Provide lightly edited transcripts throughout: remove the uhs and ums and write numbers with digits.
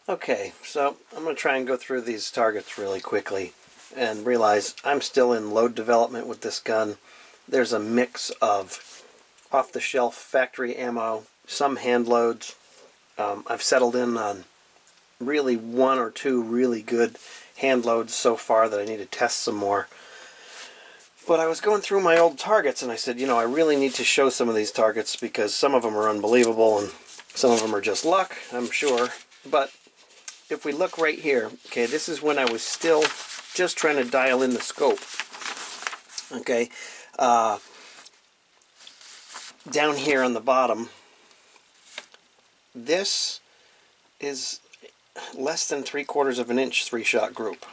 Okay, so I'm going to try and go through these targets really quickly and realize I'm still in load development with this gun. There's a mix of off-the-shelf factory ammo, some hand loads. I've settled in on really one or two really good hand loads so far that I need to test some more. But I was going through my old targets and I said, you know, I really need to show some of these targets because some of them are unbelievable and some of them are just luck, I'm sure. But if we look right here, okay, this is when I was still just trying to dial in the scope. Okay, down here on the bottom, this is less than 3/4 of an inch 3-shot group.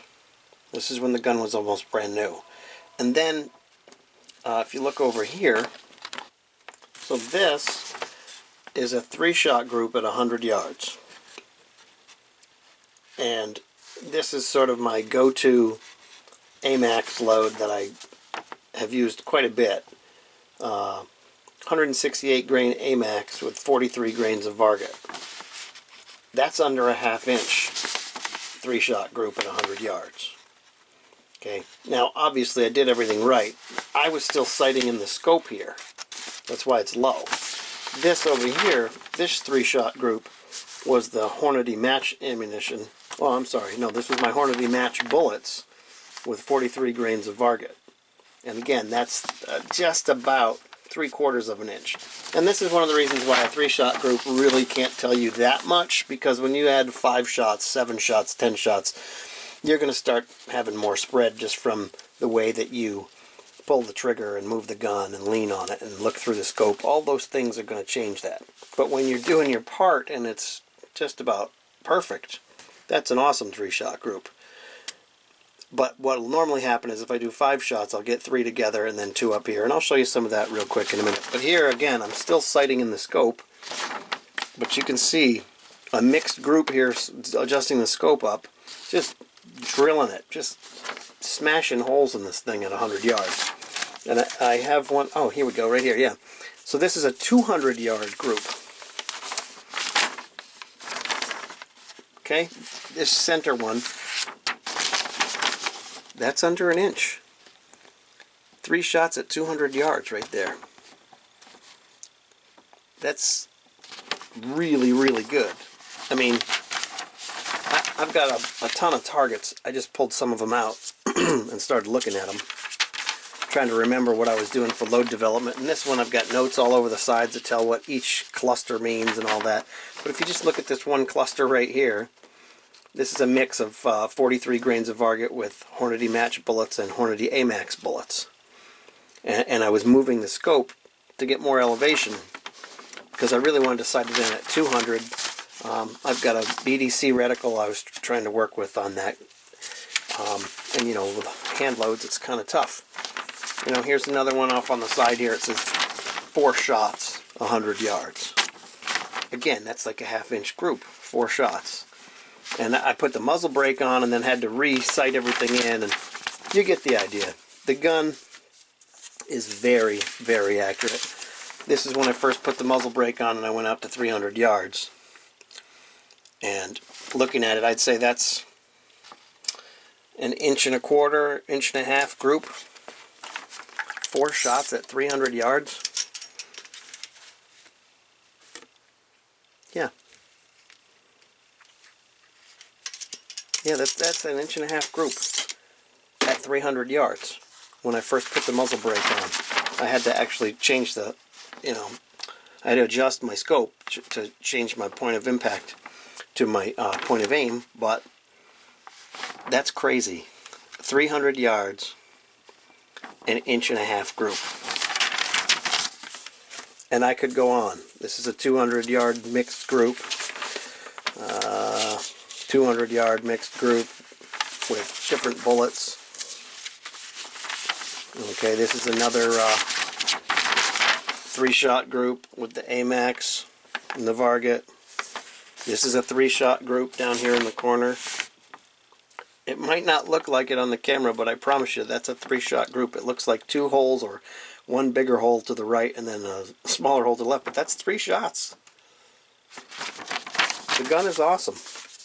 This is when the gun was almost brand new. And then, if you look over here, so this is a 3-shot group at 100 yards. And this is sort of my go-to AMAX load that I have used quite a bit. 168 grain AMAX with 43 grains of Varget. That's under a 1/2 inch 3-shot group at 100 yards. Okay, now obviously I did everything right. I was still sighting in the scope here. That's why it's low. This over here, this 3-shot group, was the Hornady match ammunition. Oh, I'm sorry, no, this was my Hornady match bullets with 43 grains of Varget. And again, that's just about 3/4 of an inch. And this is one of the reasons why a 3-shot group really can't tell you that much, because when you add 5 shots, 7 shots, 10 shots, you're going to start having more spread just from the way that you pull the trigger and move the gun and lean on it and look through the scope. All those things are going to change that. But when you're doing your part and it's just about perfect, that's an awesome 3-shot group. But what will normally happen is if I do 5 shots, I'll get 3 together and then 2 up here. And I'll show you some of that real quick in a minute. But here, again, I'm still sighting in the scope. But you can see a mixed group here, adjusting the scope up, just drilling it, just smashing holes in this thing at 100 yards. And I have one, oh, here we go, right here, yeah. So this is a 200-yard group. Okay, this center one, that's under an inch. 3 shots at 200 yards right there. That's really, really good. I mean, I've got a ton of targets. I just pulled some of them out and started looking at them, trying to remember what I was doing for load development. And this one, I've got notes all over the sides to tell what each cluster means and all that. But if you just look at this one cluster right here, this is a mix of 43 grains of Varget with Hornady match bullets and Hornady AMAX bullets. And I was moving the scope to get more elevation because I really wanted to sight it in at 200. I've got a BDC reticle I was trying to work with on that. And you know, with hand loads, it's kind of tough. You know, here's another one off on the side here. It says 4 shots, 100 yards. Again, that's like a 1/2 inch group, 4 shots. And I put the muzzle brake on and then had to re-sight everything in, and you get the idea. The gun is very, very accurate. This is when I first put the muzzle brake on and I went up to 300 yards. And looking at it, I'd say that's an 1.25 inch, 1.5 inch group. 4 shots at 300 yards. Yeah. Yeah, that's an 1.5 inch group at 300 yards. When I first put the muzzle brake on, I had to actually change the, you know, I had to adjust my scope to change my point of impact to my point of aim, but that's crazy. 300 yards, an 1.5 inch group. And I could go on. This is a 200-yard mixed group. 200-yard mixed group with different bullets. Okay, this is another 3-shot group with the AMAX and the Varget. This is a 3-shot group down here in the corner. It might not look like it on the camera, but I promise you that's a 3-shot group. It looks like 2 holes or 1 bigger hole to the right and then a smaller hole to the left, but that's 3 shots. The gun is awesome.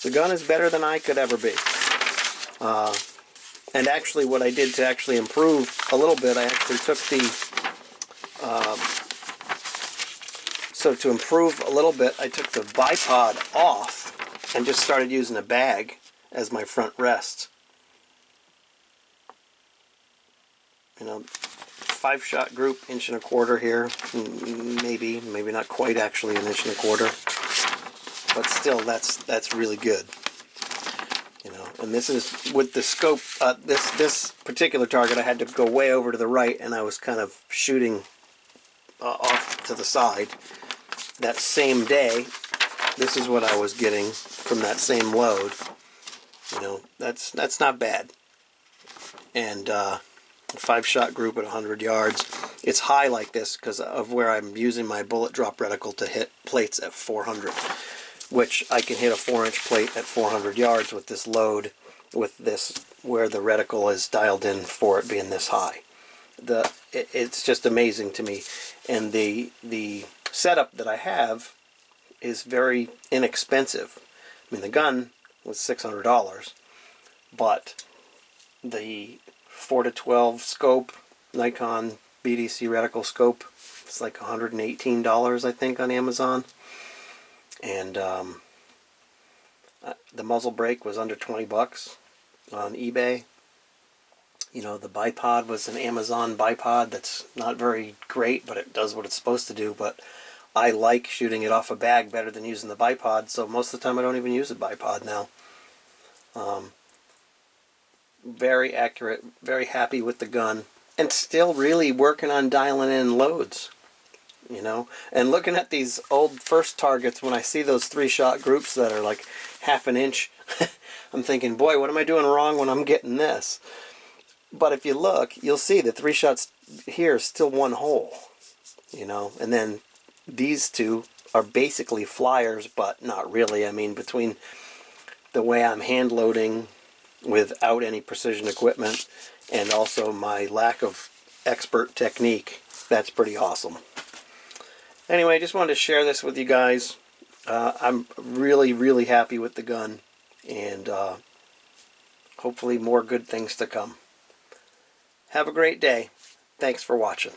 The gun is better than I could ever be. And actually what I did to actually improve a little bit, I actually took the, so to improve a little bit, I took the bipod off and just started using a bag as my front rest. You know, 5-shot group, 1.25 inches here, maybe not quite actually 1.25 inches, but still that's really good. You know, and this is with the scope. This particular target, I had to go way over to the right, and I was kind of shooting off to the side. That same day, this is what I was getting from that same load. You know, that's not bad. And 5-shot group at 100 yards. It's high like this because of where I'm using my bullet drop reticle to hit plates at 400, which I can hit a 4-inch plate at 400 yards with this load, with this where the reticle is dialed in for it being this high. It's just amazing to me. And the setup that I have is very inexpensive. I mean, the gun was $600, but the 4-12 scope, Nikon BDC reticle scope, it's like $118 I think on Amazon. And the muzzle brake was under 20 bucks on eBay. You know, the bipod was an Amazon bipod that's not very great, but it does what it's supposed to do. But I like shooting it off a bag better than using the bipod, so most of the time I don't even use a bipod now. Very accurate, very happy with the gun, and still really working on dialing in loads. You know, and looking at these old first targets, when I see those 3-shot groups that are like 1/2 inch, I'm thinking, boy, what am I doing wrong when I'm getting this? But if you look, you'll see the 3 shots here is still one hole, you know, and then these two are basically flyers, but not really. I mean, between the way I'm hand loading without any precision equipment and also my lack of expert technique, that's pretty awesome. Anyway, I just wanted to share this with you guys. I'm really, really happy with the gun, and hopefully more good things to come. Have a great day. Thanks for watching.